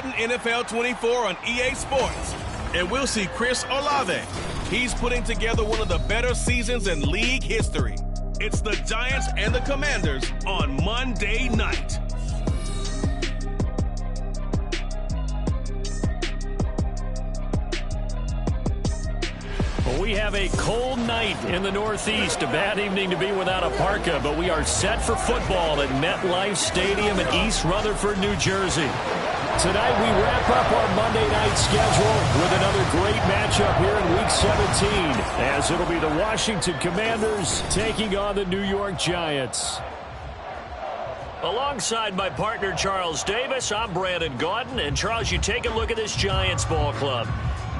Madden NFL 24 on EA Sports. And we'll see Chris Olave. He's putting together one of the better seasons in league history. It's the Giants and the Commanders on Monday night. Well, we have a cold night in the Northeast. A bad evening to be without a parka, but we are set for football at MetLife Stadium in East Rutherford, New Jersey. Tonight we wrap up our Monday night schedule with another great matchup here in Week 17, as it'll be the Washington Commanders taking on the New York Giants. Alongside my partner Charles Davis, I'm Brandon Gaudin. And Charles, you take a look at this Giants ball club.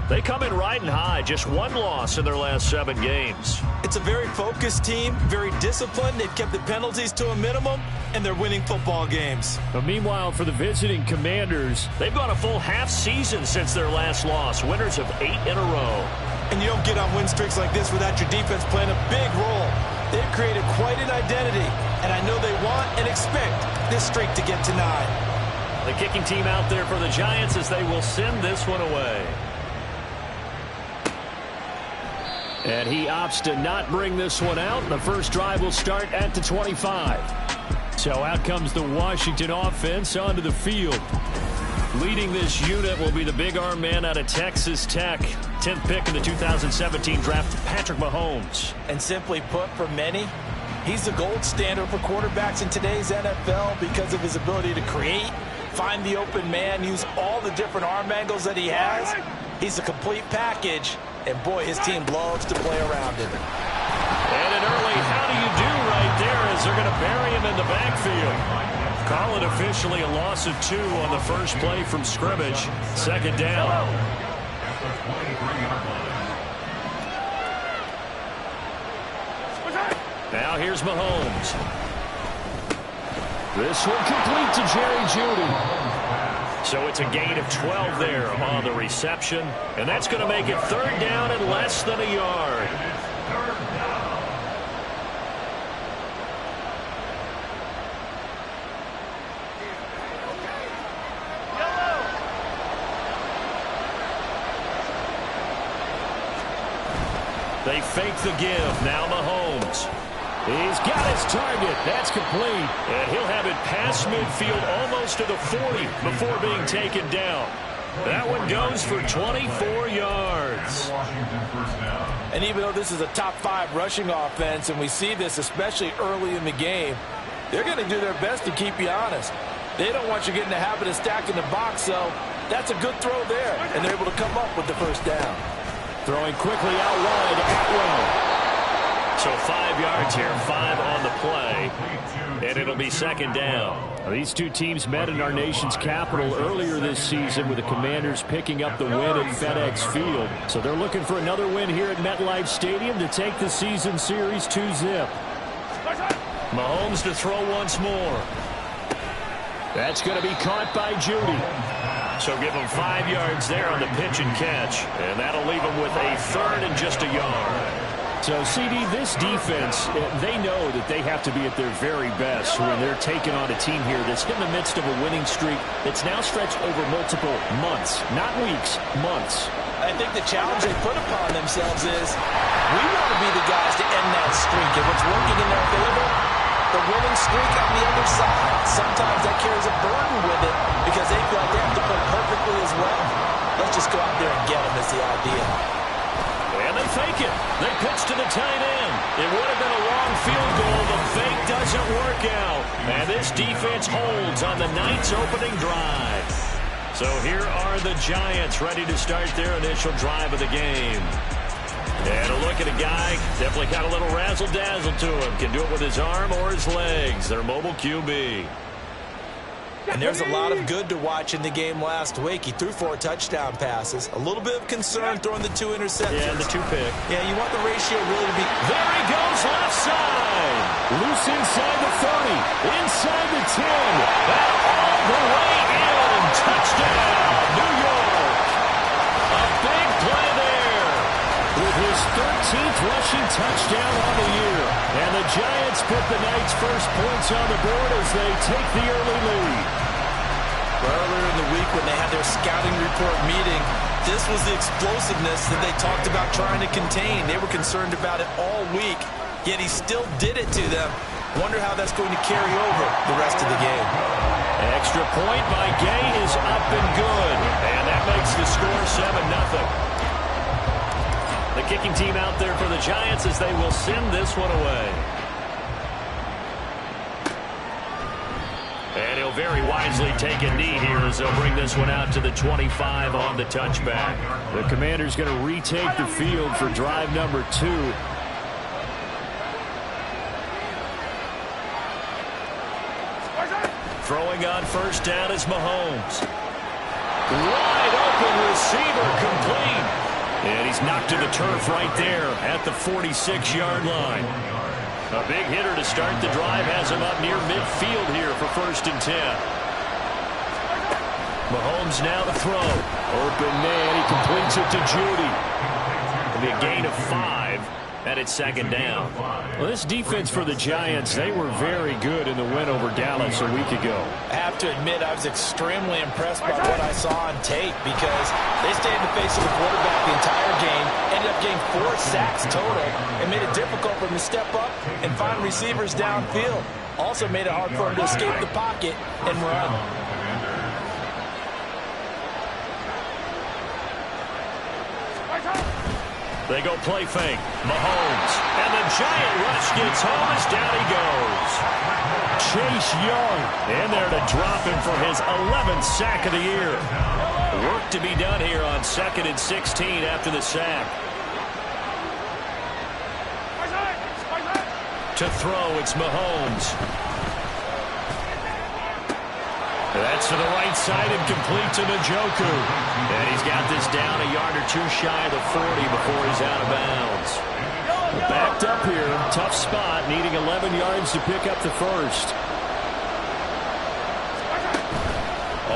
They come in riding high, just one loss in their last 7 games. It's a very focused team, very disciplined. They've kept the penalties to a minimum, and they're winning football games. But meanwhile, for the visiting Commanders, they've gone a full half season since their last loss, winners of 8 in a row. And you don't get on win streaks like this without your defense playing a big role. They've created quite an identity, and I know they want and expect this streak to get to 9. The kicking team out there for the Giants as they will send this one away. And he opts to not bring this one out. The first drive will start at the 25. So out comes the Washington offense onto the field. Leading this unit will be the big arm man out of Texas Tech. 10th pick in the 2017 draft, Patrick Mahomes. And simply put, for many, he's the gold standard for quarterbacks in today's NFL because of his ability to create, find the open man, use all the different arm angles that he has. He's a complete package. And, boy, his team loves to play around him. And an early how do you do right there as they're going to bury him in the backfield. Call it officially a loss of 2 on the first play from scrimmage. Second down. Now here's Mahomes. This one complete to Jerry Jeudy. So it's a gain of 12 there on the reception. And that's going to make it 3rd down and less than a yard. They fake the give. Now Mahomes. He's got his target. That's complete. And he'll have it past midfield almost to the 40 before being taken down. That one goes for 24 yards. And even though this is a top 5 rushing offense, and we see this especially early in the game, they're going to do their best to keep you honest. They don't want you getting the habit of stacking the box, so that's a good throw there. And they're able to come up with the first down. Throwing quickly out wide, Atwell. So 5 yards here, 5 on the play, and it'll be 2nd down. Now, these two teams met in our nation's capital earlier this season with the Commanders picking up the win at FedEx Field. So they're looking for another win here at MetLife Stadium to take the season series 2-zip. Mahomes to throw once more. That's going to be caught by Jeudy. So give him 5 yards there on the pitch and catch, and that'll leave him with a 3rd and just a yard. So, CD, this defense, they know that they have to be at their very best when they're taking on a team here that's in the midst of a winning streak that's now stretched over multiple months, not weeks, months. I think the challenge they put upon themselves is we want to be the guys to end that streak. And what's working in their favor, the winning streak on the other side. Sometimes that carries a burden with it because they feel like they have to play perfectly as well. Let's just go out there and get them is the idea. And they fake it. They pitch to the tight end. It would have been a long field goal. The fake doesn't work out. And this defense holds on the night's opening drive. So here are the Giants ready to start their initial drive of the game. And a look at a guy, definitely got a little razzle-dazzle to him. Can do it with his arm or his legs. Their mobile QB. And there's a lot of good to watch in the game last week. He threw 4 touchdown passes. A little bit of concern throwing the 2 interceptions. Yeah, the 2 pick. Yeah, you want the ratio really to be... There he goes, left side. Loose inside the 30. Inside the 10. And all the way in. Touchdown, New York. A big play there. With his 13th rushing touchdown on the year. And the Giants put the night's first points on the board as they take the early lead. Earlier in the week when they had their scouting report meeting, this was the explosiveness that they talked about trying to contain. They were concerned about it all week, yet he still did it to them. Wonder how that's going to carry over the rest of the game. Extra point by Gay is up and good. And that makes the score 7-0. The kicking team out there for the Giants as they will send this one away. And he'll very wisely take a knee here as they'll bring this one out to the 25 on the touchback. The Commander's going to retake the field for drive number 2. Throwing on first down is Mahomes. Wide open receiver complete. And he's knocked to the turf right there at the 46-yard line. A big hitter to start the drive has him up near midfield here for 1st and 10. Mahomes now to throw. Open man, he completes it to Judy. It'll be a gain of 5, and it's 2nd down. Well, this defense for the Giants, they were very good in the win over Dallas a week ago. I have to admit, I was extremely impressed by what I saw on tape because they stayed in the face of the quarterback the entire game, ended up getting 4 sacks total, and made it difficult for him to step up and find receivers downfield. Also made it hard for him to escape the pocket and run. They go play fake. Mahomes. And the giant rush gets home as down he goes. Chase Young in there to drop him for his 11th sack of the year. Work to be done here on 2nd and 16 after the sack. To throw, it's Mahomes. That's to the right side and complete to Njoku. And he's got this down a yard or 2 shy of the 40 before he's out of bounds. Backed up here, tough spot, needing 11 yards to pick up the first.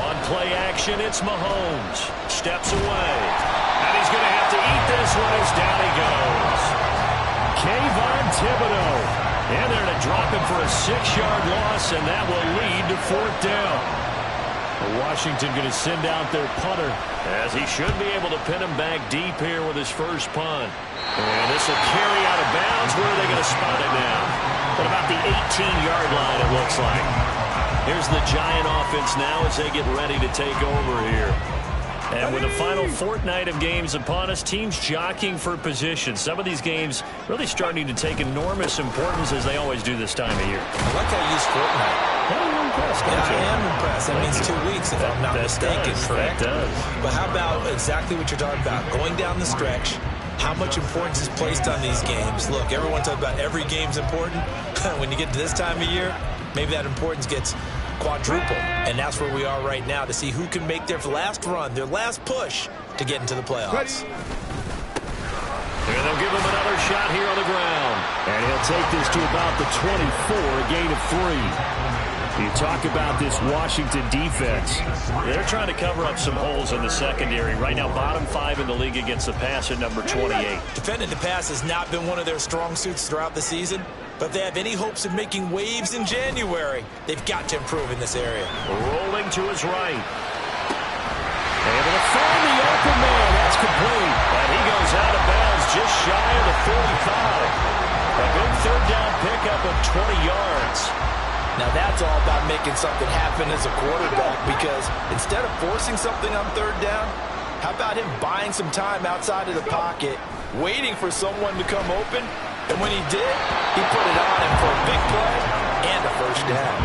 On play action, it's Mahomes. Steps away. And he's going to have to eat this one as down he goes. Kayvon Thibodeau in there to drop him for a 6-yard loss, and that will lead to 4th down. Washington going to send out their punter, as he should be able to pin him back deep here with his first punt. And this will carry out of bounds. Where are they going to spot it now? At about the 18-yard line, it looks like. Here's the Giant offense now as they get ready to take over here. And with the final fortnight of games upon us, teams jockeying for position. Some of these games really starting to take enormous importance, as they always do this time of year. I like how you use fortnight. I'm impressed. Yeah, I am impressed. That means 2 weeks, if I'm not mistaken, correct? That does. But how about exactly what you're talking about? Going down the stretch, how much importance is placed on these games? Look, everyone talks about every game's important. When you get to this time of year, maybe that importance gets quadruple, and that's where we are right now to see who can make their last run, their last push to get into the playoffs. And they'll give him another shot here on the ground. And he'll take this to about the 24, a gain of 3. You talk about this Washington defense. They're trying to cover up some holes in the secondary. Right now, bottom 5 in the league against the pass at number 28. Defending the pass has not been one of their strong suits throughout the season, but if they have any hopes of making waves in January, they've got to improve in this area. Rolling to his right. Able to find the open man. That's complete. And he goes out of bounds just shy of the 45. A good 3rd down pickup of 20 yards. Now that's all about making something happen as a quarterback, because instead of forcing something on 3rd down, how about him buying some time outside of the pocket, waiting for someone to come open, and when he did, he put it on him for a big play and a 1st down.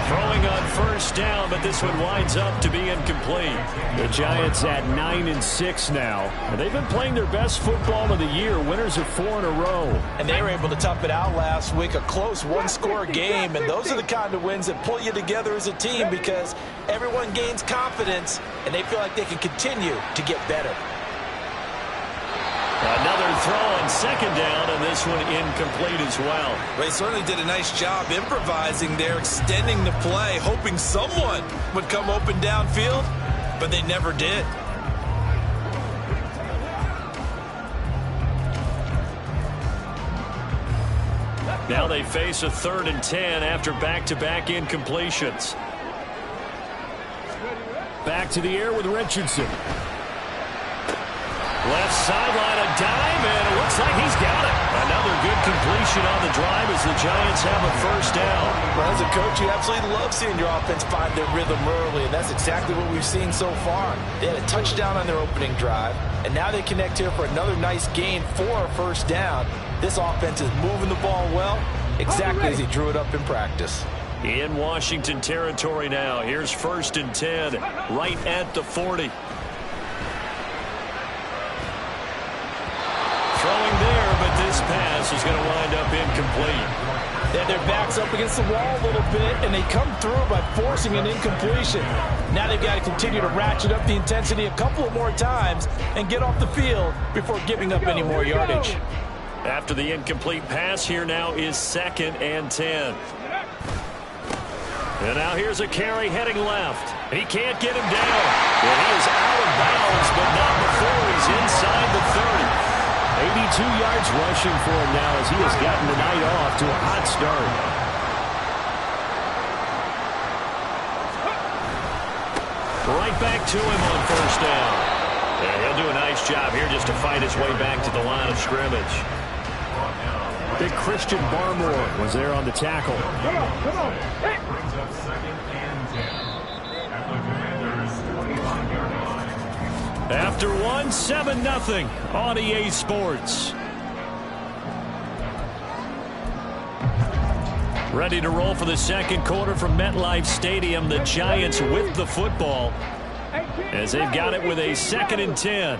Throwing on 1st down, but this one winds up to be incomplete. The Giants at 9-6 now. And they've been playing their best football of the year. Winners of 4 in a row. And they were able to tough it out last week, a close 1-score game. And those are the kind of wins that pull you together as a team, because everyone gains confidence and they feel like they can continue to get better. Another throw on 2nd down, and this one incomplete as well. They certainly did a nice job improvising there, extending the play, hoping someone would come open downfield, but they never did. Now they face a 3rd and 10 after back-to-back incompletions. Back to the air with Richardson. Left sideline, a dive, and it looks like he's got it. Another good completion on the drive as the Giants have a first down. Well, as a coach, you absolutely love seeing your offense find their rhythm early, and that's exactly what we've seen so far. They had a touchdown on their opening drive, and now they connect here for another nice gain for a first down. This offense is moving the ball well, exactly as he drew it up in practice. In Washington territory now. Here's 1st and 10, right at the 40. Throwing there, but this pass is going to wind up incomplete. They had their backs up against the wall a little bit, and they come through by forcing an incompletion. Now they've got to continue to ratchet up the intensity a couple of more times and get off the field before giving up any more yardage. After the incomplete pass, here now is 2nd and 10. And now here's a carry heading left. He can't get him down. And he is out of bounds, but not before he's inside the 30. 82 yards rushing for him now as he has gotten the night off to a hot start. Right back to him on 1st down. And he'll do a nice job here just to fight his way back to the line of scrimmage. Big Christian Barmore was there on the tackle. Come on. Hey. After one, 7-0 on EA Sports. Ready to roll for the second quarter from MetLife Stadium. The Giants with the football as they've got it with a 2nd and 10.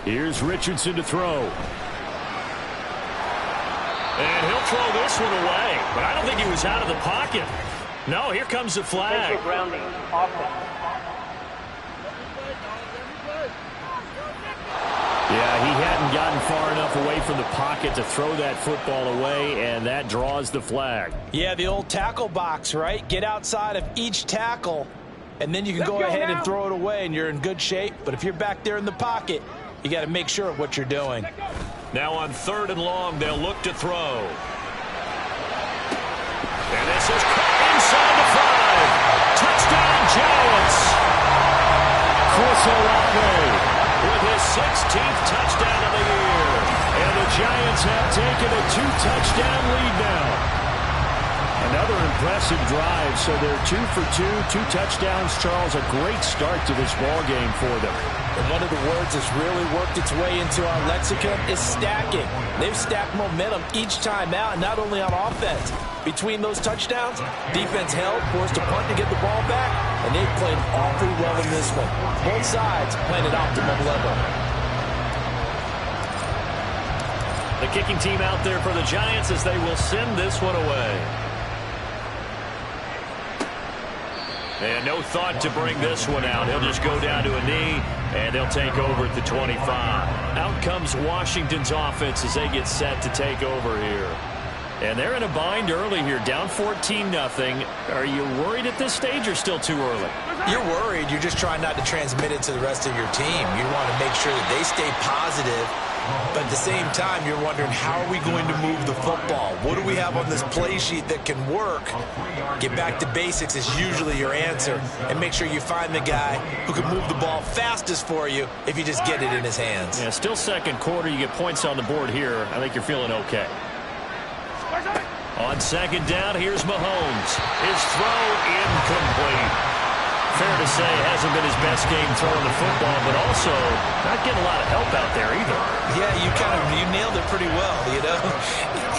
Here's Richardson to throw. And he'll throw this one away, but I don't think he was out of the pocket. No, here comes the flag. Yeah, he hadn't gotten far enough away from the pocket to throw that football away, and that draws the flag. Yeah, the old tackle box, right? Get outside of each tackle, and then you can go ahead and throw it away, and you're in good shape. But if you're back there in the pocket, you got to make sure of what you're doing. Now on 3rd and long, they'll look to throw. And this is inside the 5. Touchdown, Giants. Chris Olave with his 16th touchdown of the year. And the Giants have taken a 2-touchdown lead now. Another impressive drive, so they're 2 for 2 touchdowns, Charles. A great start to this ball game for them. And one of the words that's really worked its way into our lexicon is stacking. They've stacked momentum each time out, and not only on offense. Between those touchdowns, defense held, forced a punt to get the ball back, and they played awfully well in this one. Both sides playing at optimum level. The kicking team out there for the Giants as they will send this one away. And no thought to bring this one out. He'll just go down to a knee, and they'll take over at the 25. Out comes Washington's offense as they get set to take over here. And they're in a bind early here, down 14-0. Are you worried at this stage or still too early? You're worried. You're just trying not to transmit it to the rest of your team. You want to make sure that they stay positive. But at the same time, you're wondering, how are we going to move the football? What do we have on this play sheet that can work? Get back to basics is usually your answer. And make sure you find the guy who can move the ball fastest for you if you just get it in his hands. Yeah, still second quarter. You get points on the board here. I think you're feeling okay. On 2nd down, here's Mahomes. His throw incomplete. Fair to say, hasn't been his best game throwing the football, but also not getting a lot of help out there either. Yeah, you nailed it pretty well, you know.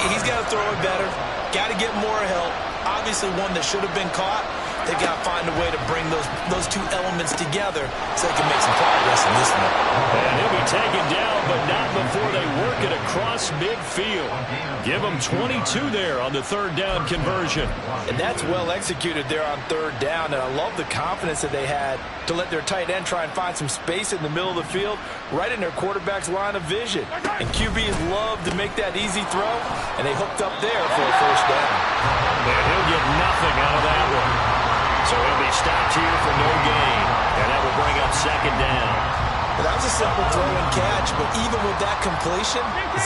He's got to throw it better, got to get more help. Obviously one that should have been caught. They got to find a way to bring those two elements together so they can make some progress in this one. And he'll be taken down, but not before they work it across midfield. Give him 22 there on the 3rd down conversion. And that's well executed there on 3rd down, and I love the confidence that they had to let their tight end try and find some space in the middle of the field, right in their quarterback's line of vision. And QBs love to make that easy throw, and they hooked up there for a first down. And he'll get nothing out of that one. So he'll be stopped here for no gain, and that will bring up 2nd down. Well, that was a simple throw and catch, but even with that completion,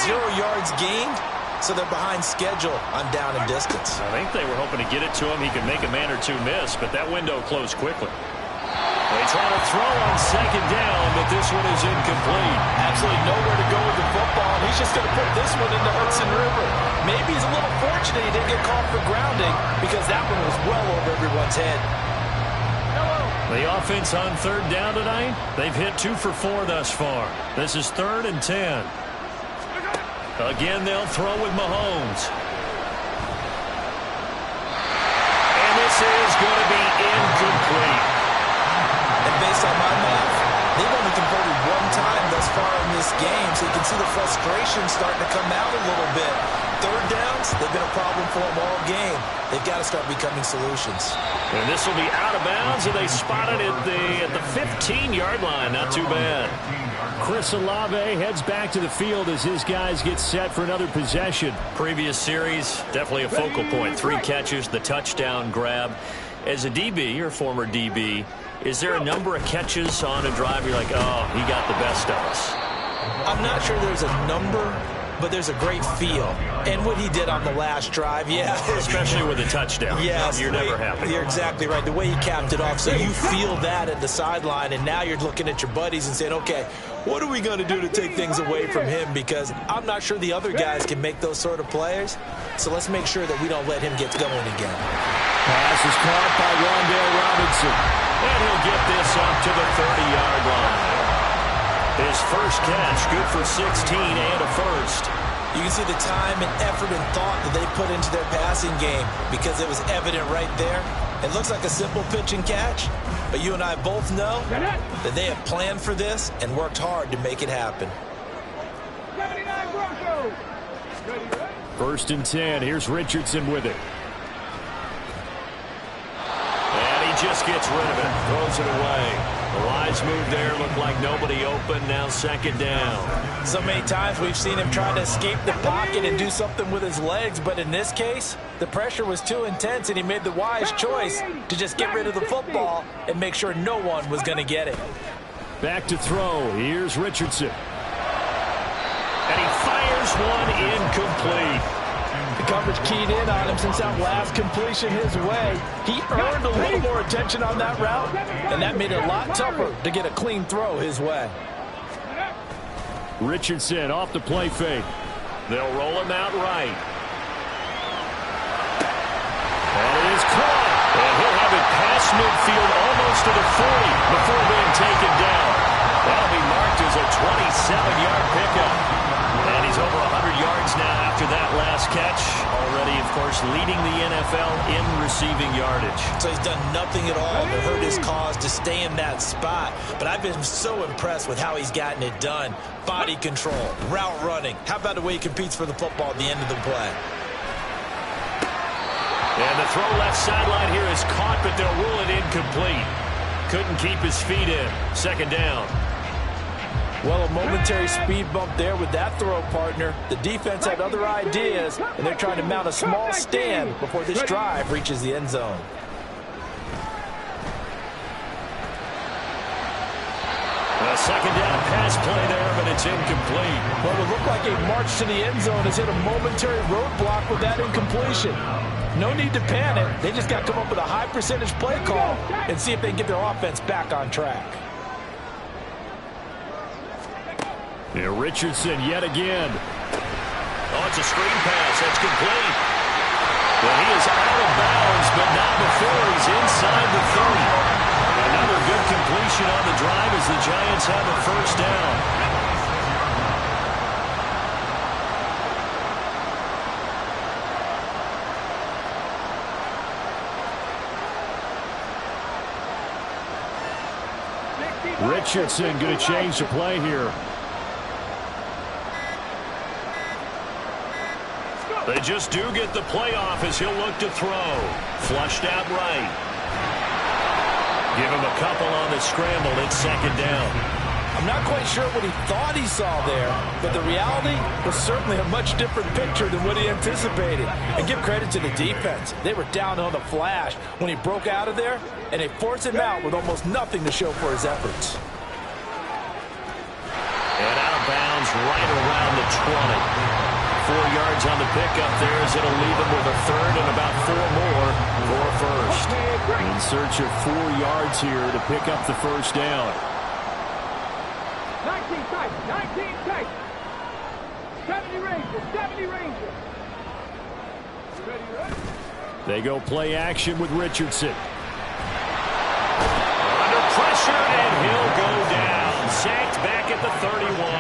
0 yards gained, so they're behind schedule on down and distance. I think they were hoping to get it to him. He could make a man or two miss, but that window closed quickly. They try to throw on second down, but this one is incomplete. Absolutely nowhere to go with the football. He's just going to put this one in the Hudson River. Maybe he's a little fortunate he didn't get called for grounding because that one was well over everyone's head. The offense on third down tonight, they've hit 2 for 4 thus far. This is 3rd and 10. Again, they'll throw with Mahomes. And this is going to be incomplete. And based on my math, they've only converted 1 time thus far in this game, so you can see the frustration starting to come out a little bit. Third downs, they've been a problem for them all game. They've got to start becoming solutions. And this will be out of bounds, and they spot it at the 15-yard line. Not too bad. Chris Olave heads back to the field as his guys get set for another possession. Previous series, definitely a focal point. 3 catches, the touchdown grab. As a DB, or former DB, is there a number of catches on a drive you're like, oh, he got the best of us? I'm not sure there's a number, but there's a great feel. And what he did on the last drive, yeah. Especially with a touchdown. Yes. You're never happy. You're exactly right. The way he capped it off, so you feel that at the sideline, and now you're looking at your buddies and saying, okay, what are we going to do to take things away from him? Because I'm not sure the other guys can make those sort of plays. So let's make sure that we don't let him get going again. Pass is caught by Wan'Dale Robinson. And he'll get this up to the 30-yard line. His first catch, good for 16 and a first. You can see the time and effort and thought that they put into their passing game because it was evident right there. It looks like a simple pitch and catch, but you and I both know that they have planned for this and worked hard to make it happen. 79 Broncos. 1st and 10. Here's Richardson with it. And he just gets rid of it. Throws it away. The wise move there. Looked like nobody open. Now 2nd down. So many times we've seen him try to escape the pocket and do something with his legs, but in this case, the pressure was too intense and he made the wise choice to just get rid of the football and make sure no one was going to get it. Back to throw. Here's Richardson. And he fires one incomplete. The coverage keyed in on him since that last completion his way. He earned a little more attention on that route, and that made it a lot tougher to get a clean throw his way. Richardson off the play fake. They'll roll him out right. And it is caught. And he'll have it past midfield almost to the 40 before being taken down. That'll be marked as a 27-yard pickup. And he's over 100 yards now after that last catch. Already, of course, leading the NFL in receiving yardage. So he's done nothing at all to hurt his cause to stay in that spot. But I've been so impressed with how he's gotten it done. Body control, route running. How about the way he competes for the football at the end of the play? And the throw left sideline here is caught, but they'll rule it incomplete. Couldn't keep his feet in. 2nd down. Well, a momentary speed bump there with that throw, partner. The defense had other ideas, and they're trying to mount a small stand before this drive reaches the end zone. A 2nd down pass play there, but it's incomplete. Well, it looked like a march to the end zone has hit a momentary roadblock with that incompletion. No need to panic. They just got to come up with a high percentage play call and see if they can get their offense back on track. Yeah, Richardson yet again. Oh, it's a screen pass. That's complete. Well, he is out of bounds, but not before he's inside the 30. Another good completion on the drive as the Giants have a 1st down. Richardson going to change the play here. They just do get the play off as he'll look to throw. Flushed out right. Give him a couple on the scramble. It's 2nd down. I'm not quite sure what he thought he saw there, but the reality was certainly a much different picture than what he anticipated. And give credit to the defense. They were down on the flash when he broke out of there, and they forced him out with almost nothing to show for his efforts. And out of bounds right around the 20. yards on the pickup there as it'll leave him with a third and about 4 more for a first. In search of 4 yards here to pick up the first down. 19 tight, 19 tight. 70 Rangers, 70 Rangers. Ready, ready? They go play action with Richardson. Under pressure, and he'll go down. Sacked back at the 31.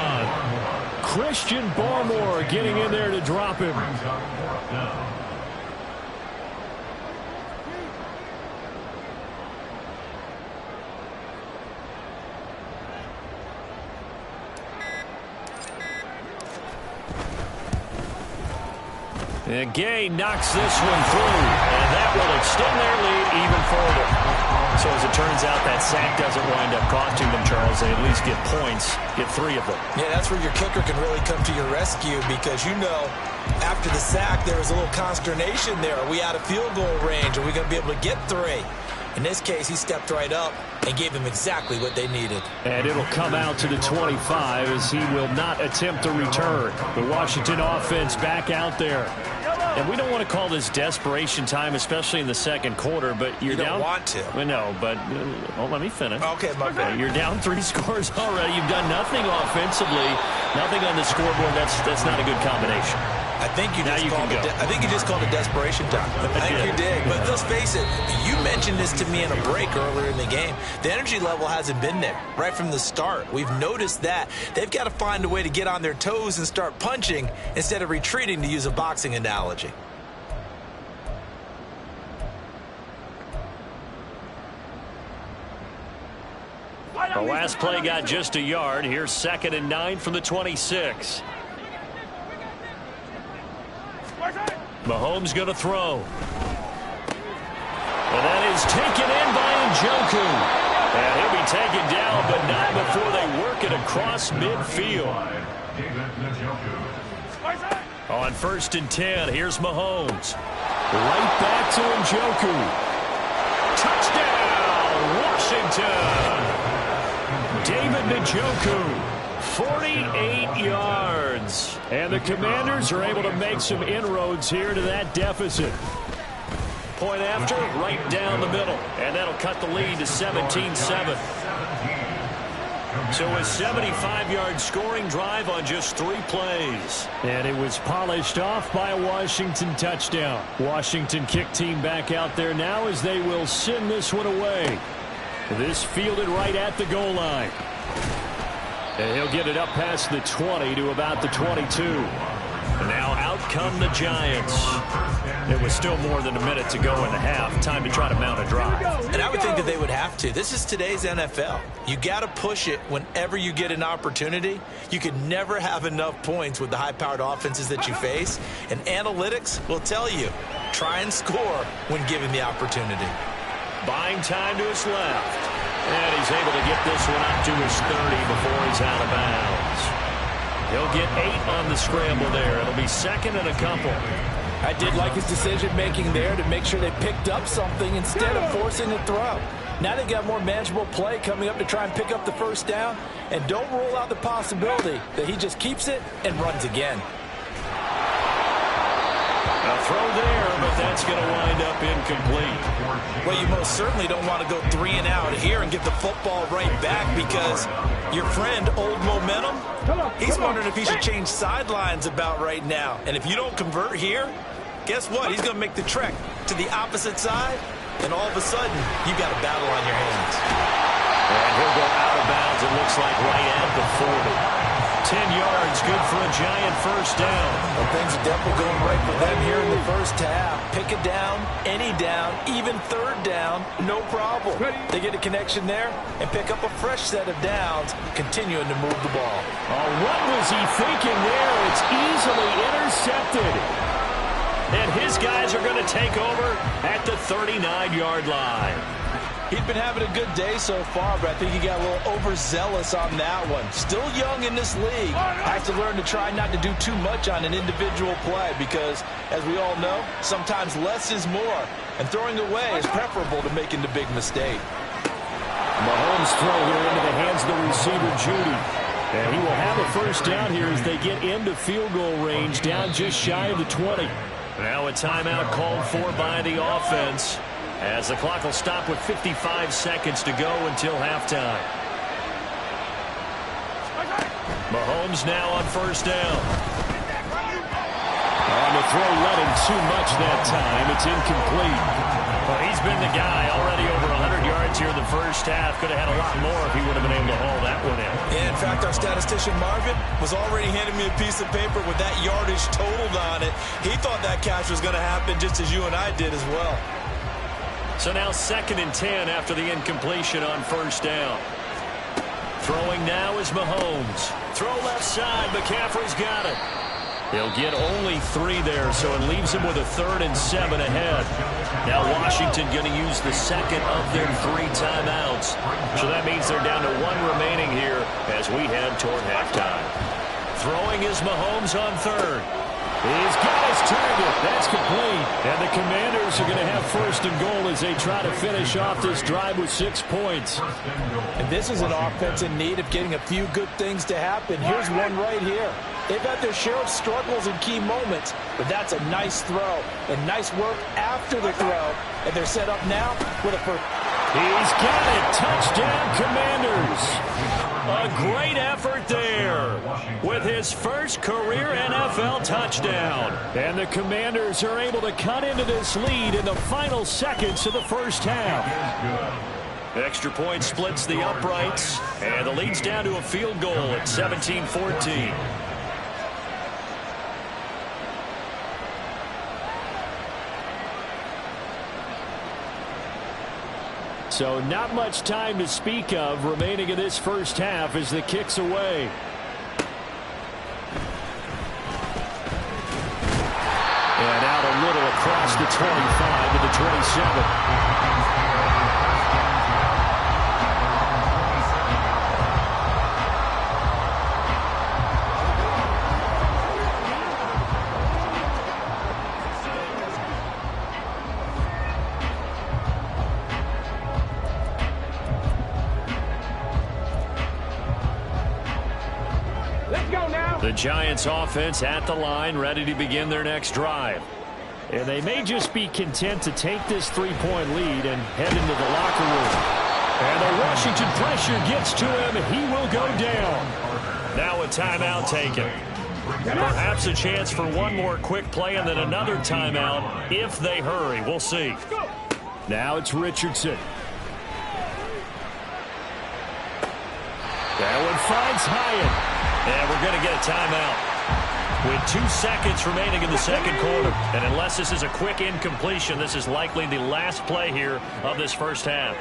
Christian Barmore getting in there to drop him. And Gay knocks this one through, and that will extend their lead even further. So as it turns out, that sack doesn't wind up costing them, Charles. They at least get points, get 3 of them. Yeah, that's where your kicker can really come to your rescue because, you know, after the sack, there was a little consternation there. Are we out of field goal range? Are we going to be able to get 3? In this case, he stepped right up and gave them exactly what they needed. And it'll come out to the 25 as he will not attempt to return. The Washington offense back out there. And we don't want to call this desperation time, especially in the second quarter, but you're down. You don't want to. Well, no, but let me finish. Okay, my bad. You're down 3 scores already. You've done nothing offensively, nothing on the scoreboard. That's not a good combination. I think you just called it desperation time. I think you did. But let's face it, you mentioned this to me in a break earlier in the game. The energy level hasn't been there right from the start. We've noticed that. They've got to find a way to get on their toes and start punching instead of retreating, to use a boxing analogy. The last play got just a yard. Here's 2nd and 9 from the 26. Mahomes going to throw. And that is taken in by Njoku. And he'll be taken down, but not before they work it across midfield. On 1st and 10, here's Mahomes. Right back to Njoku. Touchdown, Washington. David Njoku. 48 yards. And the Commanders are able to make some inroads here to that deficit. Point after, right down the middle. And that'll cut the lead to 17-7. So a 75-yard scoring drive on just 3 plays. And it was polished off by a Washington touchdown. Washington kick team back out there now as they will send this one away. This fielded right at the goal line. And he'll get it up past the 20 to about the 22. And now out come the Giants. It was still more than a minute to go in the half. Time to try to mount a drive. And I would think that they would have to. This is today's NFL. You got to push it whenever you get an opportunity. You can never have enough points with the high-powered offenses that you face. And analytics will tell you, try and score when given the opportunity. Buying time to his left. And he's able to get this one up to his 30 before he's out of bounds. He'll get 8 on the scramble there. It'll be 2nd and a couple. I did like his decision-making there to make sure they picked up something instead of forcing a throw. Now they've got more manageable play coming up to try and pick up the first down. And don't rule out the possibility that he just keeps it and runs again. A throw there, but that's going to wind up incomplete. Well, you most certainly don't want to go 3 and out here and get the football right back because your friend, Old Momentum, he's wondering if he should change sidelines about right now. And if you don't convert here, guess what? He's going to make the trek to the opposite side, and all of a sudden, you've got a battle on your hands. And he'll go out of bounds, it looks like, right at the 40. 10 yards, good for a Giant first down. Well, things are definitely going right for them here in the first half. Pick a down, any down, even 3rd down, no problem. They get a connection there and pick up a fresh set of downs, continuing to move the ball. Oh, what was he thinking there? It's easily intercepted. And his guys are going to take over at the 39-yard line. He'd been having a good day so far, but I think he got a little overzealous on that one. Still young in this league. Has to learn to try not to do too much on an individual play because, as we all know, sometimes less is more. And throwing away is preferable to making the big mistake. Mahomes throw here into the hands of the receiver, Judy. And he will have a first down here as they get into field goal range, down just shy of the 20. Now a timeout called for by the offense, as the clock will stop with 55 seconds to go until halftime. Mahomes now on first down. On the throw, led him too much that time. It's incomplete. Well, he's been the guy already over 100 yards here in the first half. Could have had a lot more if he would have been able to haul that one in. Yeah, in fact, our statistician Marvin was already handing me a piece of paper with that yardage totaled on it. He thought that catch was going to happen just as you and I did as well. So now 2nd and 10 after the incompletion on first down. Throwing now is Mahomes. Throw left side. McCaffrey's got it. He'll get only 3 there, so it leaves him with a 3rd and 7 ahead. Now Washington going to use the second of their 3 timeouts. So that means they're down to 1 remaining here as we head toward halftime. Throwing is Mahomes on 3rd. He's got his target. That's complete. And the Commanders are going to have 1st and goal as they try to finish off this drive with 6 points. And this is an offense in need of getting a few good things to happen. Here's one right here. They've had their share of struggles in key moments, but that's a nice throw and nice work after the throw. And they're set up now with a first. He's got it. Touchdown, Commanders. A great effort there with his first career NFL touchdown. And the Commanders are able to cut into this lead in the final seconds of the first half. Extra point splits the uprights, and the lead's down to a field goal at 17-14. So not much time to speak of remaining in this first half as the kick's away. And out a little across the 25 to the 27. The Giants offense at the line, ready to begin their next drive. And they may just be content to take this 3-point lead and head into the locker room. And the Washington pressure gets to him. He will go down. Now a timeout taken. Perhaps a chance for one more quick play and then another timeout if they hurry. We'll see. Now it's Richardson. That one finds Hyatt. And we're going to get a timeout with 2 seconds remaining in the second quarter. And unless this is a quick incompletion, this is likely the last play here of this first half.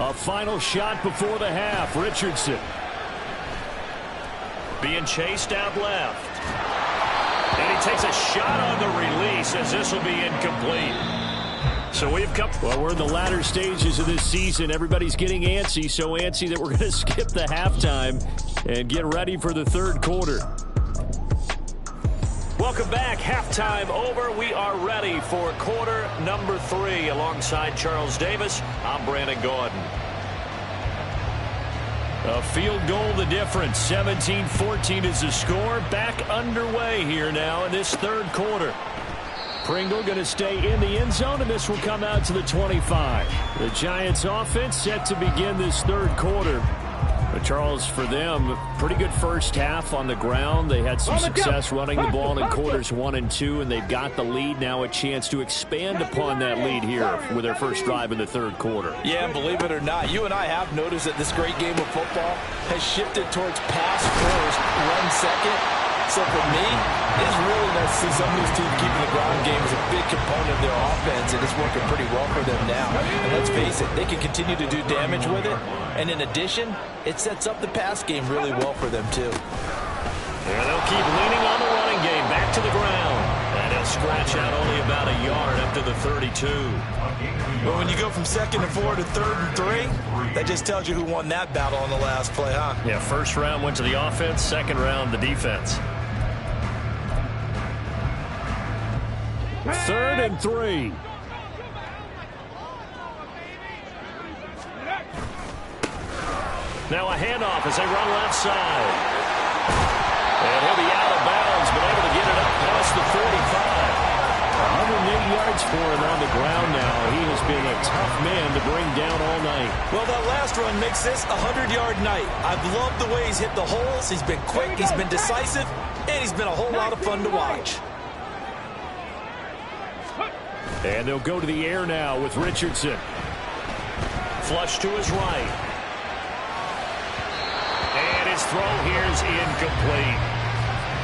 A final shot before the half. Richardson being chased out left. And he takes a shot on the release as this will be incomplete. So we've come. Well, we're in the latter stages of this season. Everybody's getting antsy, so antsy that we're going to skip the halftime and get ready for the third quarter. Welcome back. Halftime over. We are ready for quarter number 3. Alongside Charles Davis, I'm Brandon Gordon. A field goal the difference. 17-14 is the score. Back underway here now in this third quarter. Pringle going to stay in the end zone, and this will come out to the 25. The Giants offense set to begin this third quarter. But Charles, for them, pretty good first half on the ground. They had some success running the ball in quarters 1 and 2, and they've got the lead now, a chance to expand upon that lead here with their first drive in the third quarter. Yeah, and believe it or not, you and I have noticed that this great game of football has shifted towards pass first, run second. So for me, it's really nice to see some of these teams keeping the ground game as a big component of their offense, and it's working pretty well for them now. And let's face it, they can continue to do damage with it. And in addition, it sets up the pass game really well for them, too. Yeah, they'll keep leaning on the running game back to the ground. And he'll scratch out only about a yard up to the 32. But when you go from 2nd and 4 to 3rd and 3, that just tells you who won that battle on the last play, huh? Yeah, first round went to the offense, second round the defense. 3rd and 3. Now a handoff as they run left side. And he'll be out of bounds, but able to get it up past the 45. 108 yards for him on the ground now. He has been a tough man to bring down all night. Well, that last run makes this a 100-yard night. I've loved the way he's hit the holes. He's been quick, he's been decisive, and he's been a whole lot of fun to watch. And they'll go to the air now with Richardson. Flush to his right. And his throw here is incomplete.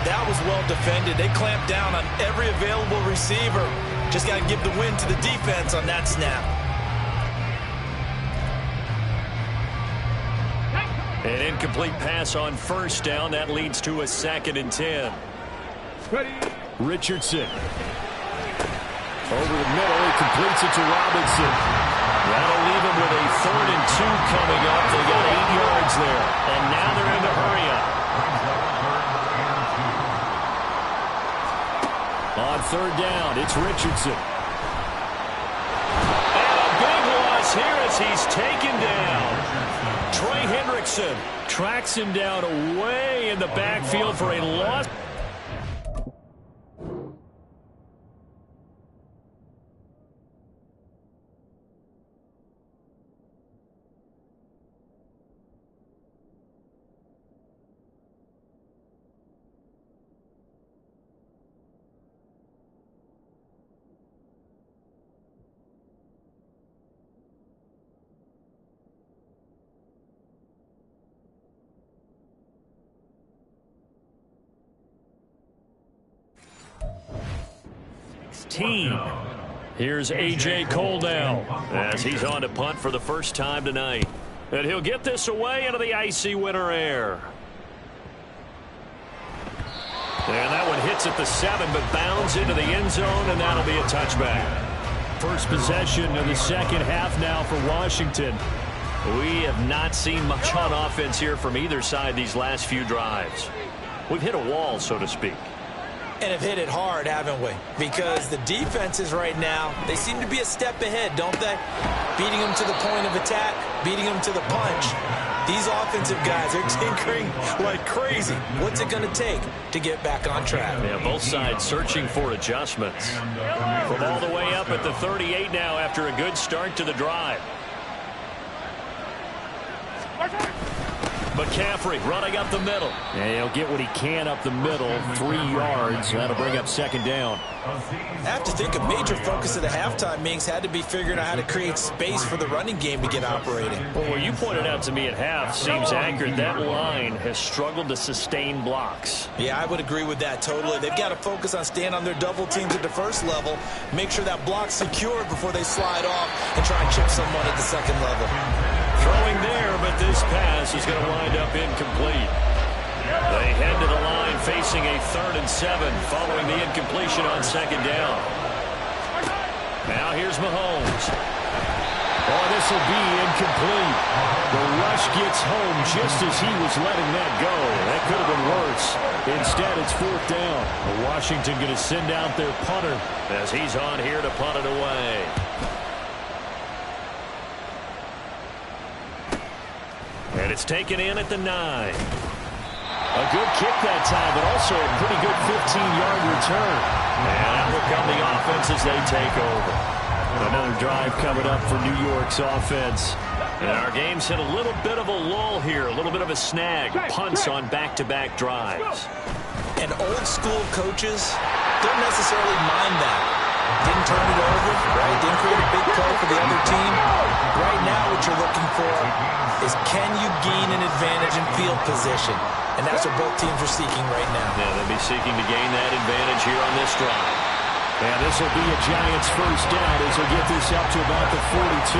That was well defended. They clamped down on every available receiver. Just got to give the win to the defense on that snap. An incomplete pass on first down. That leads to a 2nd and 10. Richardson. Over the middle, he completes it to Robinson. That'll leave him with a 3rd and 2 coming up. They got 8 yards there. And now they're in the hurry up. On 3rd down, it's Richardson. And a big loss here as he's taken down. Trey Hendrickson tracks him down away in the backfield for a loss. Here's A.J. Cole now as he's on to punt for the first time tonight. And he'll get this away into the icy winter air. And that one hits at the 7, but bounds into the end zone, and that'll be a touchback. First possession of the second half now for Washington. We have not seen much on offense here from either side these last few drives. We've hit a wall, so to speak. And have hit it hard, haven't we? Because the defenses right now, they seem to be a step ahead, don't they? Beating them to the point of attack, beating them to the punch. These offensive guys are tinkering like crazy. What's it going to take to get back on track? Yeah, both sides searching for adjustments. From all the way up at the 38 now after a good start to the drive. McCaffrey running up the middle. And he'll get what he can up the middle. 3 yards. That'll bring up 2nd down. I have to think a major focus of the halftime meetings had to be figuring out how to create space for the running game to get operating. Well, what you pointed out to me at half seems accurate. That line has struggled to sustain blocks. Yeah, I would agree with that totally. They've got to focus on staying on their double teams at the first level, make sure that block's secured before they slide off and try and chip someone at the second level. Throwing there, but this pass is going to wind up incomplete. They head to the line facing a 3rd and 7 following the incompletion on 2nd down. Now here's Mahomes. Oh, this will be incomplete. The rush gets home just as he was letting that go. That could have been worse. Instead, it's 4th down. Washington going to send out their punter as he's on here to punt it away. And it's taken in at the 9. A good kick that time, but also a pretty good 15-yard return. And out will come the offense as they take over. Another drive coming up for New York's offense. And our game's hit a little bit of a lull here, a little bit of a snag. Punts on back-to-back drives. And old-school coaches don't necessarily mind that. Didn't turn it over, right? Didn't create a big play for the other team. Right now what you're looking for is can you gain an advantage in field position? And that's what both teams are seeking right now. Yeah, they'll be seeking to gain that advantage here on this drive. And this will be a Giants first down as they'll get this up to about the 42.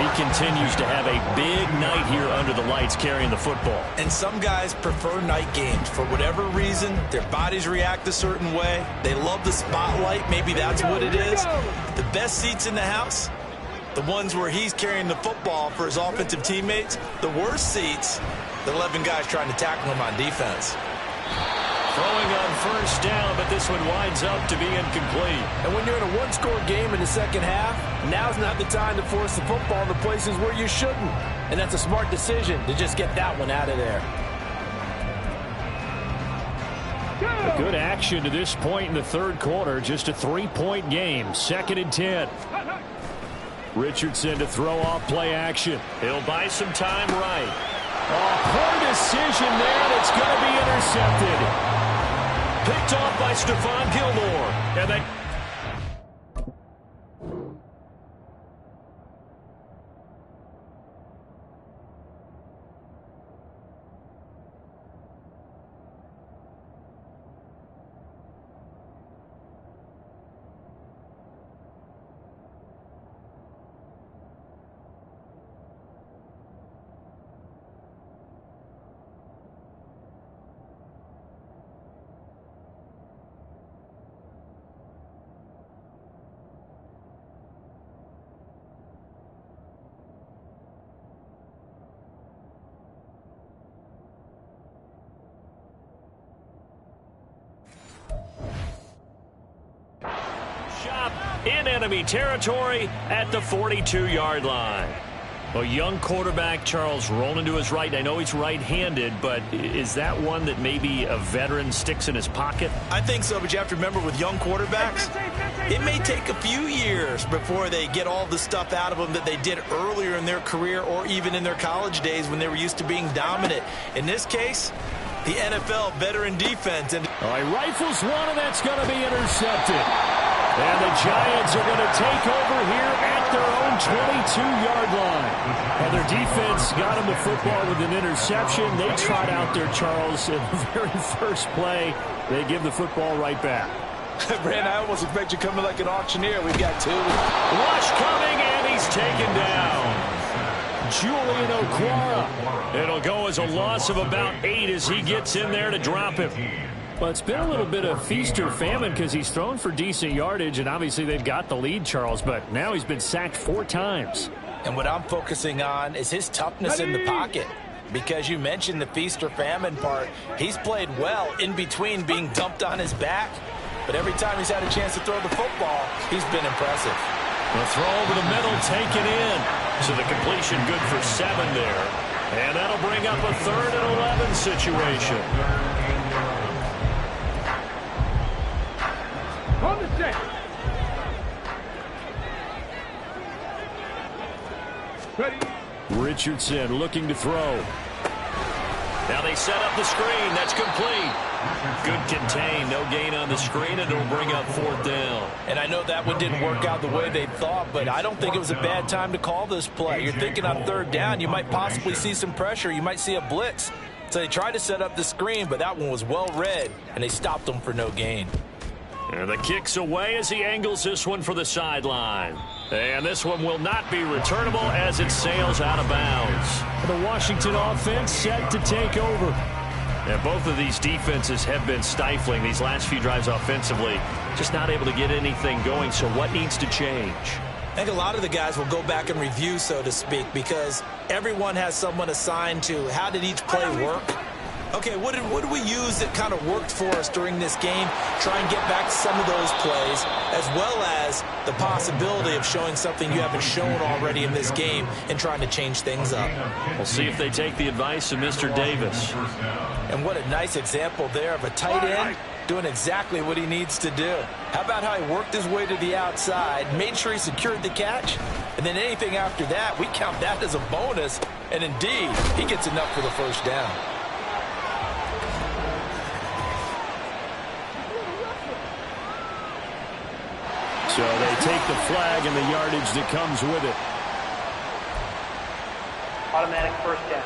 He continues to have a big night here under the lights carrying the football. And some guys prefer night games. For whatever reason, their bodies react a certain way. They love the spotlight. Maybe that's what it is. The best seats in the house, the ones where he's carrying the football for his offensive teammates. The worst seats, the 11 guys trying to tackle him on defense. Throwing on first down, but this one winds up to be incomplete. And when you're in a one-score game in the second half, now's not the time to force the football in the places where you shouldn't. And that's a smart decision to just get that one out of there. A good action to this point in the third quarter. Just a 3-point game. 2nd and 10. Richardson to throw off play action. He'll buy some time right. Oh, poor decision there. That's going to be intercepted. Picked off by Stephon Gilmore. And they... in enemy territory at the 42-yard line. A young quarterback, Charles, rolling to his right. I know he's right-handed, but is that one that maybe a veteran sticks in his pocket? I think so, but you have to remember with young quarterbacks, it may take a few years before they get all the stuff out of them that they did earlier in their career or even in their college days when they were used to being dominant. In this case, the NFL veteran defense. And all right, rifles one, and that's going to be intercepted. And the Giants are going to take over here at their own 22-yard line. And their defense got them the football with an interception. They trot out there, Charles, in the very first play. They give the football right back. Brand, I almost expect you coming like an auctioneer. We've got two. Rush coming, and he's taken down. Julian Okwara. It'll go as a loss of about 8 as he gets in there to drop him. Well, it's been a little bit of feast or famine because he's thrown for decent yardage, and obviously they've got the lead, Charles, but now he's been sacked 4 times. And what I'm focusing on is his toughness in the pocket, because you mentioned the feast or famine part. He's played well in between being dumped on his back, but every time he's had a chance to throw the football, he's been impressive. The throw over the middle taken in. So the completion good for 7 there. And that'll bring up a 3rd and 11 situation. On the set. Ready. Richardson looking to throw. Now they set up the screen. That's complete. Good contain. No gain on the screen, and it'll bring up 4th down. And I know that one didn't work out the way they thought, but I don't think it was a bad time to call this play. You're thinking on 3rd down, you might possibly see some pressure. You might see a blitz. So they tried to set up the screen, but that one was well read, and they stopped them for no gain. And the kick's away as he angles this one for the sideline. And this one will not be returnable as it sails out of bounds. The Washington offense set to take over. And both of these defenses have been stifling these last few drives offensively. Just not able to get anything going, so what needs to change? I think a lot of the guys will go back and review, so to speak, because everyone has someone assigned to how did each play work. Okay, what did we use that kind of worked for us during this game? Try and get back to some of those plays, as well as the possibility of showing something you haven't shown already in this game and trying to change things up. We'll see if they take the advice of Mr. Davis. And what a nice example there of a tight end doing exactly what he needs to do. How about how he worked his way to the outside, made sure he secured the catch, and then anything after that, we count that as a bonus, and indeed, he gets enough for the first down. So they take the flag and the yardage that comes with it. Automatic first down.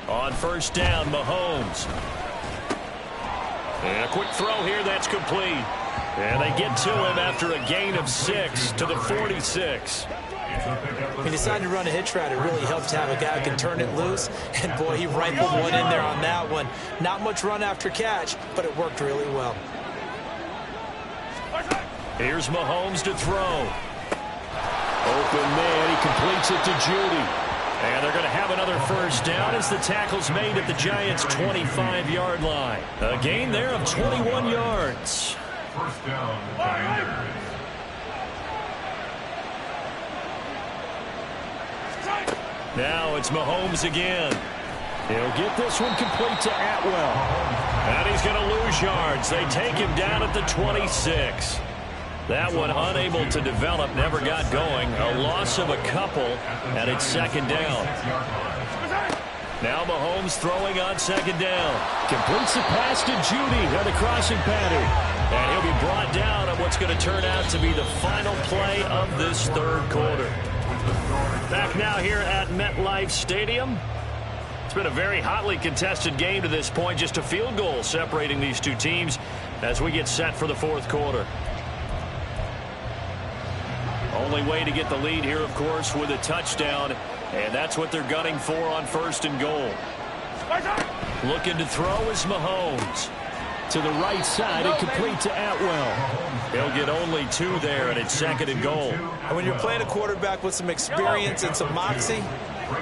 On first down, Mahomes. And a quick throw here, that's complete. And they get to him after a gain of 6 to the 46. He decided to run a hitch route. It really helps to have a guy who can turn it loose. And, boy, he rifled one in there on that one. Not much run after catch, but it worked really well. Here's Mahomes to throw. Open man. He completes it to Judy. And they're going to have another first down as the tackle's made at the Giants' 25-yard line. A gain there of 21 yards. First down, Commanders. Now it's Mahomes again. He'll get this one complete to Atwell. And he's going to lose yards. They take him down at the 26. That one unable to develop, never got going. A loss of a couple, and it's second down. Now Mahomes throwing on second down. Completes the pass to Judy on the crossing pattern. And he'll be brought down at what's going to turn out to be the final play of this third quarter. Back now here at MetLife Stadium. It's been a very hotly contested game to this point. Just a field goal separating these two teams as we get set for the fourth quarter. Only way to get the lead here, of course, with a touchdown. And that's what they're gunning for on first and goal. Looking to throw is Mahomes. To the right side and complete to Atwell. He'll get only two there, and it's second and goal. And when you're playing a quarterback with some experience and some moxie,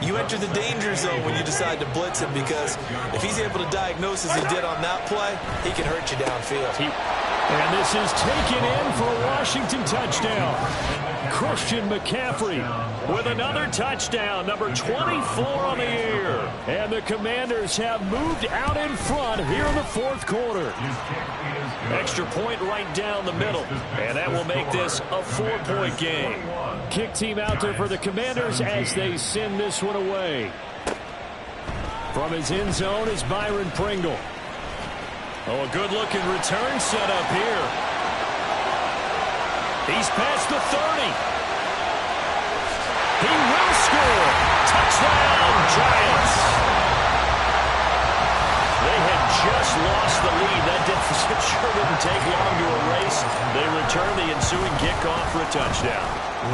you enter the danger zone when you decide to blitz him, because if he's able to diagnose as he did on that play, he can hurt you downfield. And this is taken in for a Washington touchdown. Christian McCaffrey with another touchdown, number 24 on the year. And the Commanders have moved out in front here in the fourth quarter. Extra point right down the middle, and that will make this a 4-point game. Kick team out there for the Commanders as they send this one away. From his end zone is Byron Pringle. Oh, a good-looking return set up here. He's past the 30. He will score. Touchdown, Giants. They had just lost the lead. That deficit sure didn't take long to erase. They return the ensuing kickoff for a touchdown.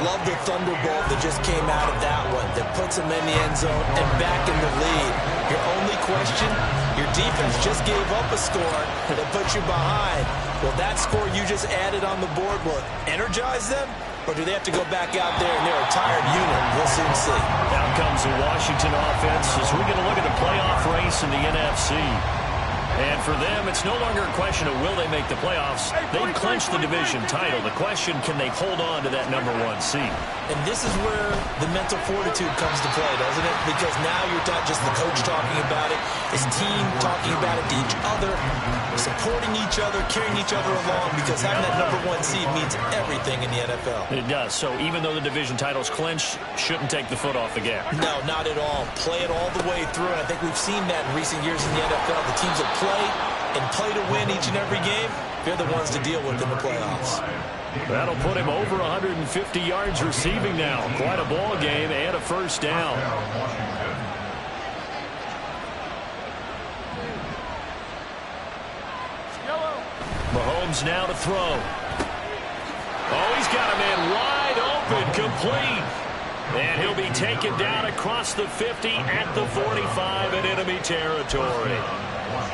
Love the thunderbolt that just came out of that one, that puts them in the end zone and back in the lead. Your only question, your defense just gave up a score that put you behind. Will that score you just added on the board, will it energize them? Or do they have to go back out there and they're a tired unit? We'll soon see. Now comes the Washington offense as we're going to look at the playoff race in the NFC. And for them, it's no longer a question of will they make the playoffs. They've clinched the division title. The question, can they hold on to that number 1 seed? And this is where the mental fortitude comes to play, doesn't it? Because now you're not just the coach talking about it, his team talking about it to each other, supporting each other, carrying each other along, because having that number 1 seed means everything in the NFL. It does. So even though the division title's clinched, shouldn't take the foot off the gas. No, not at all. Play it all the way through, and I think we've seen that in recent years in the NFL. The teams that play and play to win each and every game, they're the ones to deal with in the playoffs. That'll put him over 150 yards receiving now. Quite a ball game and a first down. Mahomes now to throw. Oh, he's got a man wide open, complete. And he'll be taken down across the 50 at the 45 in enemy territory.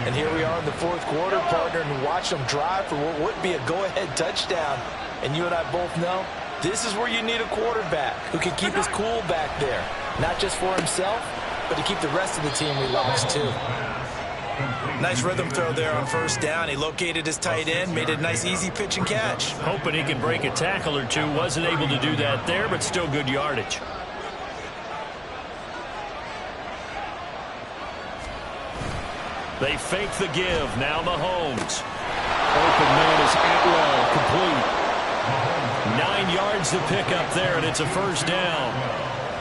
And here we are in the fourth quarter, partner, and watch them drive for what would be a go-ahead touchdown. And you and I both know this is where you need a quarterback who can keep his cool back there. Not just for himself, but to keep the rest of the team relaxed, too. Nice rhythm throw there on first down. He located his tight end, made it a nice, easy pitch and catch. Hoping he can break a tackle or two. Wasn't able to do that there, but still good yardage. They fake the give. Now Mahomes. Open man is Atwell, complete. 9 yards to pick up there, and it's a first down.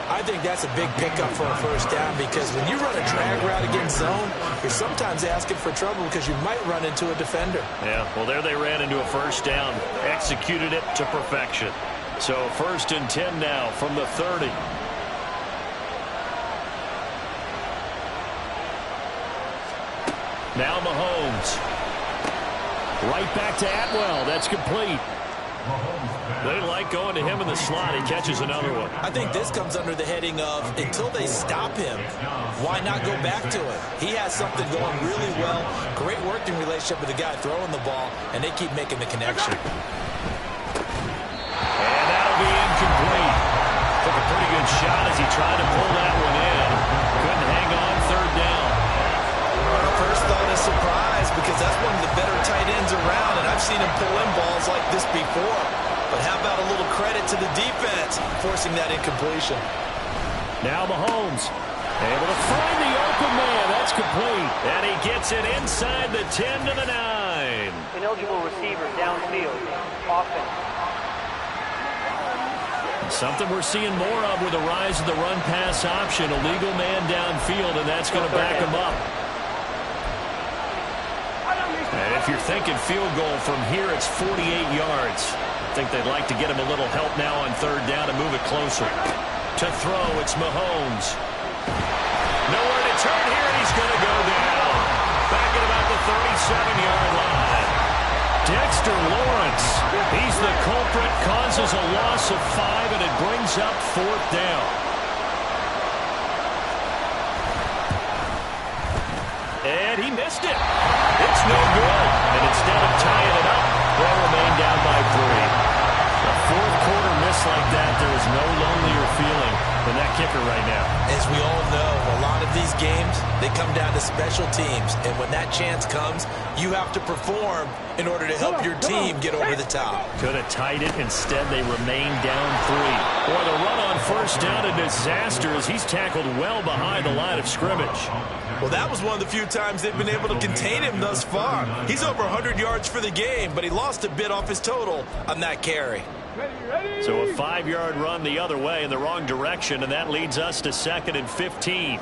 I think that's a big pickup for a first down, because when you run a drag route against zone, you're sometimes asking for trouble because you might run into a defender. Yeah, well, there they ran into a first down. Executed it to perfection. So 1st and 10 now from the 30. Now Mahomes. Right back to Atwell. That's complete. They like going to him in the slot. He catches another one. I think this comes under the heading of until they stop him, why not go back to it? He has something going really well. Great working relationship with the guy throwing the ball, and they keep making the connection. And that'll be incomplete. Took a pretty good shot as he tried to pull that one in. Couldn't hang on third down. First thought is surprise because that's one of the better tight ends around, and I've seen him pull in balls like this before. But how about a little credit to the defense forcing that incompletion? Now Mahomes able to find the open man. That's complete. And he gets it inside the 10 to the 9. Ineligible receiver downfield. Offense. Something we're seeing more of with the rise of the run-pass option. A legal man downfield, and that's going to back him up. And if you're thinking field goal from here, it's 48 yards. I think they'd like to get him a little help now on third down to move it closer. To throw, it's Mahomes. Nowhere to turn here, and he's going to go down. Back at about the 37-yard line. Dexter Lawrence, he's the culprit, causes a loss of 5, and it brings up fourth down. And he missed it. It's no good. And instead of tying it up, they'll remain down by 3. A fourth quarter miss like that, there is no lonelier feeling than that kicker right now. As we all know, a lot of these games, they come down to special teams. And when that chance comes, you have to perform in order to help your team get over the top. Could have tied it. Instead, they remain down 3. Boy, the run on first down, a disaster as he's tackled well behind the line of scrimmage. Well, that was one of the few times they've been able to contain him thus far. He's over 100 yards for the game, but he lost a bit off his total on that carry. So a 5-yard run the other way in the wrong direction, and that leads us to 2nd and 15.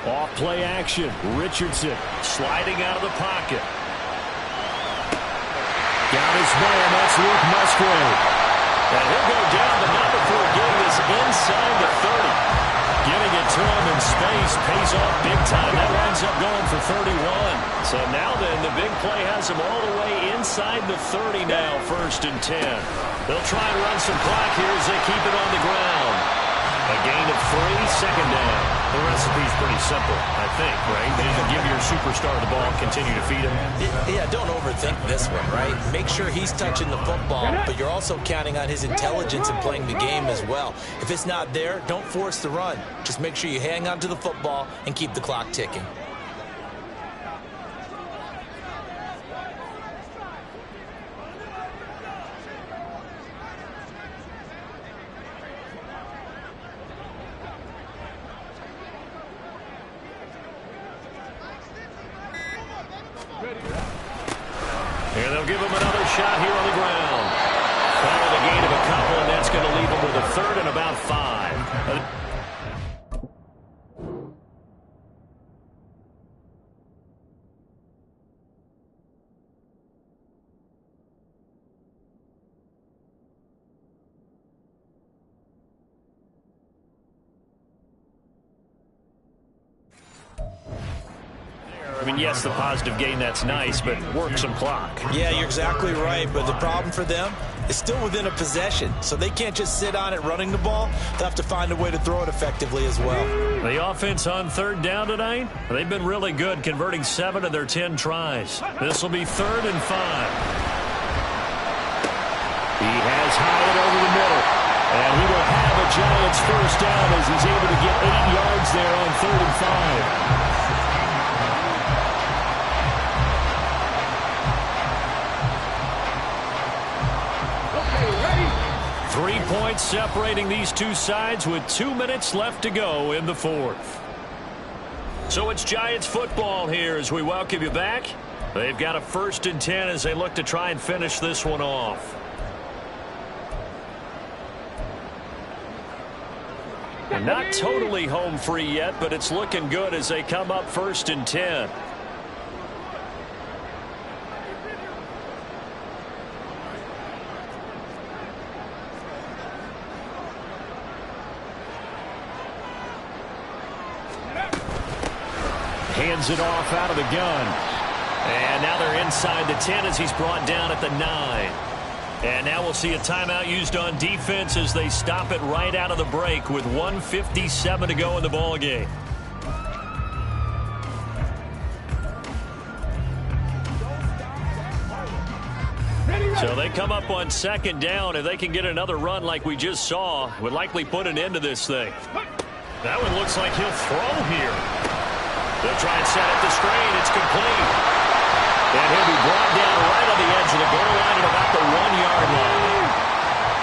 Off play action. Richardson sliding out of the pocket. Got his man. That's Luke Musgrave. And he'll go down the number 4 game is inside the 30. Getting it to him in space pays off big time. That winds up going for 31. So now then, the big play has him all the way inside the 30 now, 1st and 10. They'll try and run some clock here as they keep it on the ground. A gain of 3, 2nd down. The recipe's pretty simple, I think, right? Give your superstar the ball, continue to feed him. Yeah, don't overthink this one, right? Make sure he's touching the football, but you're also counting on his intelligence in playing the game as well. If it's not there, don't force the run. Just make sure you hang on to the football and keep the clock ticking. And they'll give him another shot here on the ground. Follow the gain of a couple, and that's going to leave him with a 3rd and about 5. I mean, yes, the positive gain, that's nice, but work some clock. Yeah, you're exactly right, but the problem for them is still within a possession, so they can't just sit on it running the ball. They'll have to find a way to throw it effectively as well. The offense on 3rd down tonight, they've been really good, converting 7 of their 10 tries. This will be 3rd and 5. He has Hyatt over the middle, and he will have a Giants 1st down as he's able to get 8 yards there on 3rd and 5. 3 points separating these two sides with 2 minutes left to go in the 4th. So it's Giants football here as we welcome you back. They've got a 1st and 10 as they look to try and finish this one off. And not totally home free yet, but it's looking good as they come up 1st and 10. Hands it off out of the gun. And now they're inside the 10 as he's brought down at the 9. And now we'll see a timeout used on defense as they stop it right out of the break with 1:57 to go in the ballgame. So they come up on second down. If they can get another run like we just saw, would likely put an end to this thing. That one looks like he'll throw here. They'll try and set up the screen. It's complete. And he'll be brought down right on the edge of the goal line at about the 1-yard line.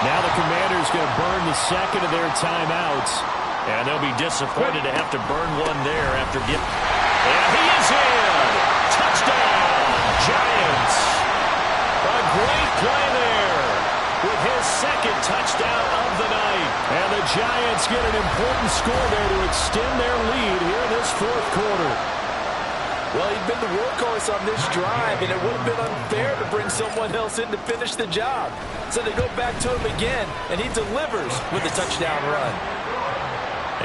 Now the Commanders going to burn the second of their timeouts. And they'll be disappointed to have to burn one there after getting... And he is in! Touchdown, Giants! A great play there with his second touchdown of the night. And the Giants get an important score there to extend their lead here in this fourth quarter. Well, he's been the workhorse on this drive, and it would have been unfair to bring someone else in to finish the job. So they go back to him again, and he delivers with a touchdown run.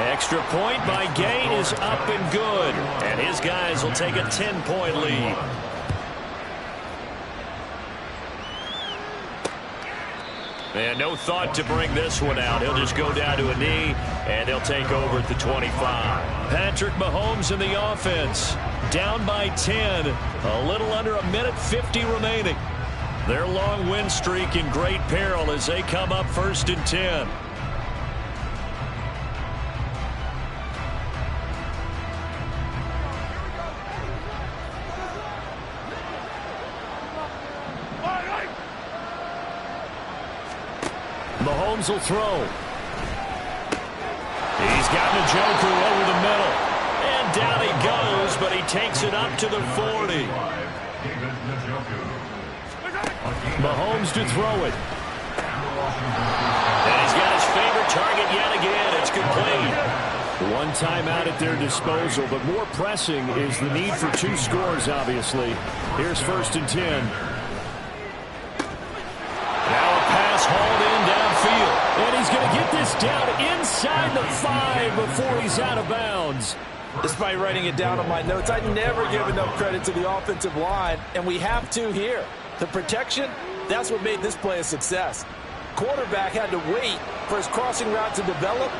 Extra point by Gain is up and good. And his guys will take a 10-point lead. And no thought to bring this one out. He'll just go down to a knee, and they'll take over at the 25. Patrick Mahomes in the offense. Down by 10. A little under a minute 50 remaining. Their long win streak in great peril as they come up 1st and 10. Mahomes will throw. He's got Njoku over the middle. And down he goes, but he takes it up to the 40. Mahomes to throw it. And he's got his favorite target yet again. It's complete. One timeout at their disposal, but more pressing is the need for 2 scores, obviously. Here's 1st and 10. Now a pass hauled in downfield. And he's going to get this down inside the 5 before he's out of bounds. Despite writing it down on my notes, I never give enough credit to the offensive line, and we have to here. The protection, that's what made this play a success. Quarterback had to wait for his crossing route to develop,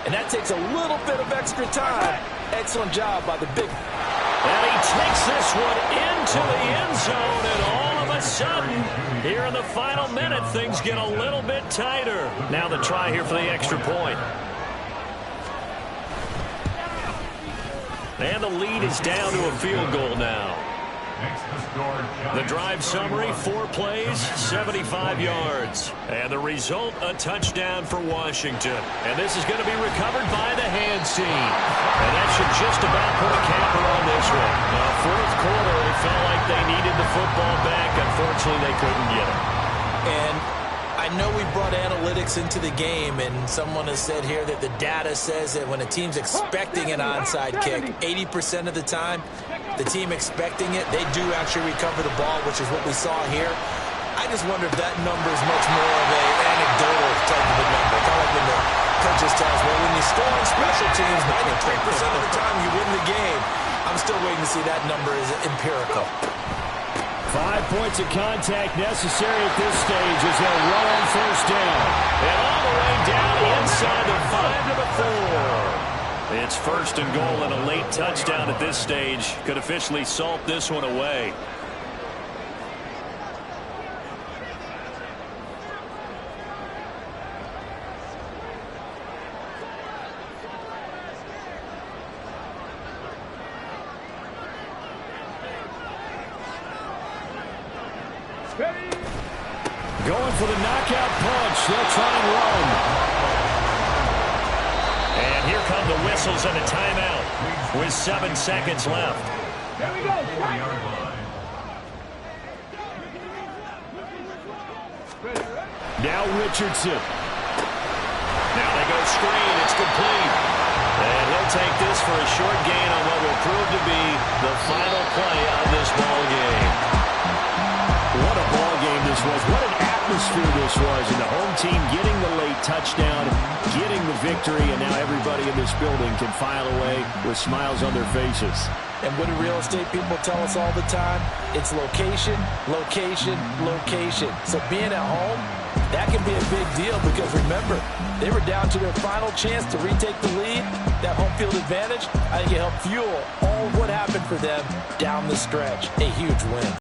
and that takes a little bit of extra time. Excellent job by the big. And he takes this one into the end zone, and all of a sudden, here in the final minute, things get a little bit tighter. Now the try here for the extra point. And the lead is down to a field goal now. The drive summary, 4 plays, 75 yards. And the result, a touchdown for Washington. And this is going to be recovered by the hands team. And that should just about put a capper on this one. Now, 4th quarter, they felt like they needed the football back. Unfortunately, they couldn't get it. And I know we brought analytics into the game, and someone has said here that the data says that when a team's expecting an onside kick, 80% of the time, the team expecting it, they do actually recover the ball, which is what we saw here. I just wonder if that number is much more of an anecdotal type of a number. Kind of like when the coaches tell us, well, when you score on special teams, 93% of the time you win the game. I'm still waiting to see that number is empirical. 5 points of contact necessary at this stage as they'll run on 1st down. And all the way down inside the 5 to the 4. It's 1st and goal, and a late touchdown at this stage could officially salt this one away. Going for the knockout punch. They'll try and run. And here come the whistles and a timeout with 7 seconds left. Here we go. Now Richardson. Now they go screen. It's complete. And he'll take this for a short gain on what will prove to be the final play of this ball game. What a ball game this was. What an atmosphere this was. And the home team getting the late touchdown getting the victory, and now everybody in this building can file away with smiles on their faces. And what do real estate people tell us all the time? It's location, location, location. So being at home, that can be a big deal because, remember, they were down to their final chance to retake the lead. That home field advantage, I think it helped fuel all of what happened for them down the stretch. A huge win.